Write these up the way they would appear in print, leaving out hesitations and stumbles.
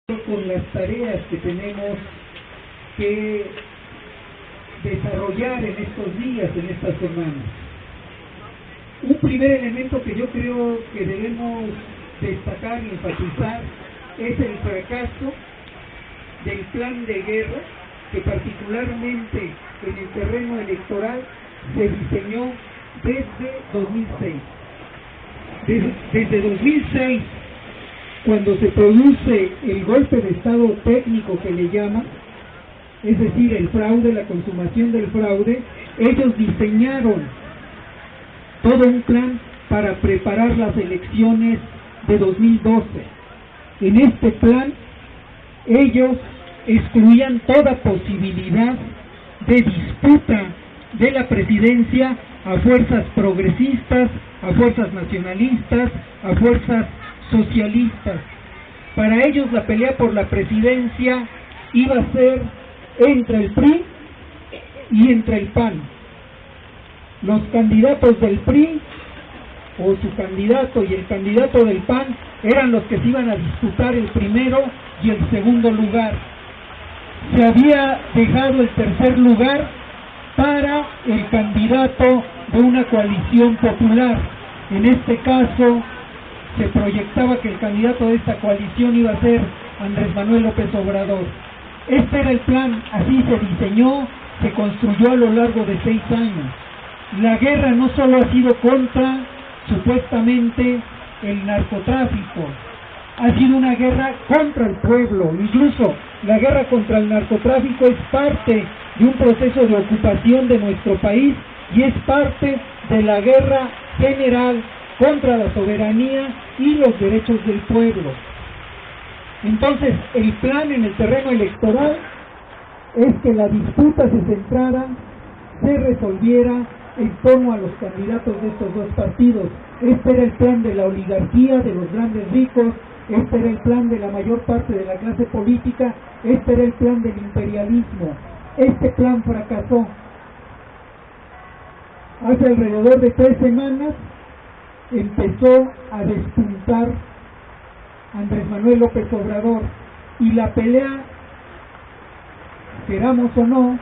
con las tareas que tenemos que desarrollar en estos días, en estas semanas. Un primer elemento que yo creo que debemos destacar y enfatizar es el fracaso del plan de guerra que particularmente en el terreno electoral se diseñó desde 2006. Desde 2006, cuando se produce el golpe de estado técnico que le llaman, es decir, el fraude, la consumación del fraude, ellos diseñaron todo un plan para preparar las elecciones de 2012. En este plan, ellos excluían toda posibilidad de disputa de la presidencia a fuerzas progresistas, a fuerzas nacionalistas, a fuerzas socialistas. Para ellos la pelea por la presidencia iba a ser entre el PRI y entre el PAN. Los candidatos del PRI o su candidato y el candidato del PAN eran los que se iban a disputar el primero y el segundo lugar. Se había dejado el tercer lugar para el candidato de una coalición popular. En este caso se proyectaba que el candidato de esta coalición iba a ser Andrés Manuel López Obrador. Este era el plan, así se diseñó, se construyó a lo largo de 6 años. La guerra no solo ha sido contra, supuestamente, el narcotráfico, ha sido una guerra contra el pueblo. Incluso la guerra contra el narcotráfico es parte de un proceso de ocupación de nuestro país y es parte de la guerra general contra la soberanía y los derechos del pueblo. Entonces, el plan en el terreno electoral es que la disputa se centrara, se resolviera en torno a los candidatos de estos dos partidos. Este era el plan de la oligarquía, de los grandes ricos, este era el plan de la mayor parte de la clase política, este era el plan del imperialismo. Este plan fracasó. Hace alrededor de 3 semanas empezó a despuntar Andrés Manuel López Obrador y la pelea, queramos o no,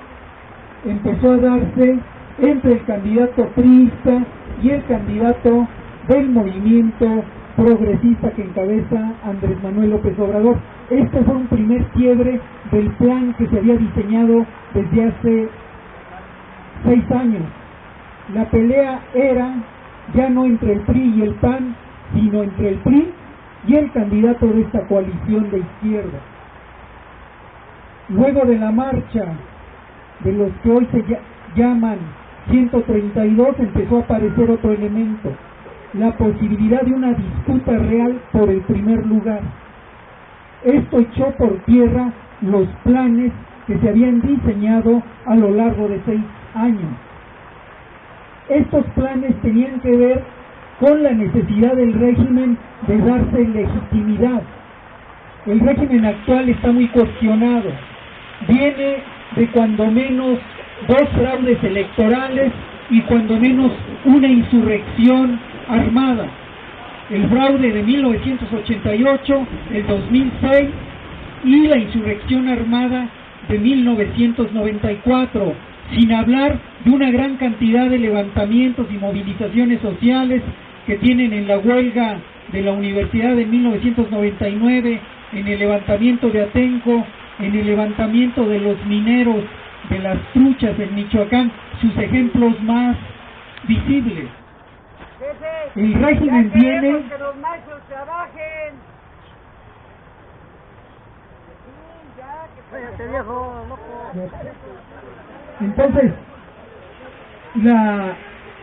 empezó a darse entre el candidato priista y el candidato del movimiento progresista que encabeza Andrés Manuel López Obrador. Este fue un primer quiebre del plan que se había diseñado desde hace 6 años. La pelea era ya no entre el PRI y el PAN, sino entre el PRI y el candidato de esta coalición de izquierda. Luego de la marcha de los que hoy se llaman 132, empezó a aparecer otro elemento, la posibilidad de una disputa real por el primer lugar. Esto echó por tierra los planes que se habían diseñado a lo largo de 6 años. Estos planes tenían que ver con la necesidad del régimen de darse legitimidad. El régimen actual está muy cuestionado. Viene de cuando menos 2 fraudes electorales y cuando menos una insurrección armada. El fraude de 1988, el 2006 y la insurrección armada de 1994, sin hablar de una gran cantidad de levantamientos y movilizaciones sociales que tienen en la huelga de la Universidad de 1999, en el levantamiento de Atenco, en el levantamiento de los mineros de las truchas en Michoacán, sus ejemplos más visibles. El régimen viene... que los maestros trabajen. Cállate, viejo, loco. Entonces,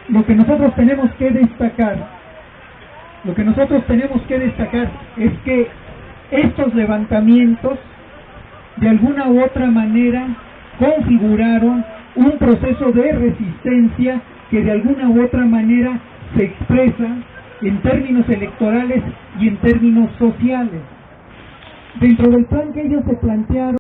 lo que nosotros tenemos que destacar es que estos levantamientos de alguna u otra manera configuraron un proceso de resistencia que de alguna u otra manera se expresa en términos electorales y en términos sociales. Dentro del plan que ellos se plantearon,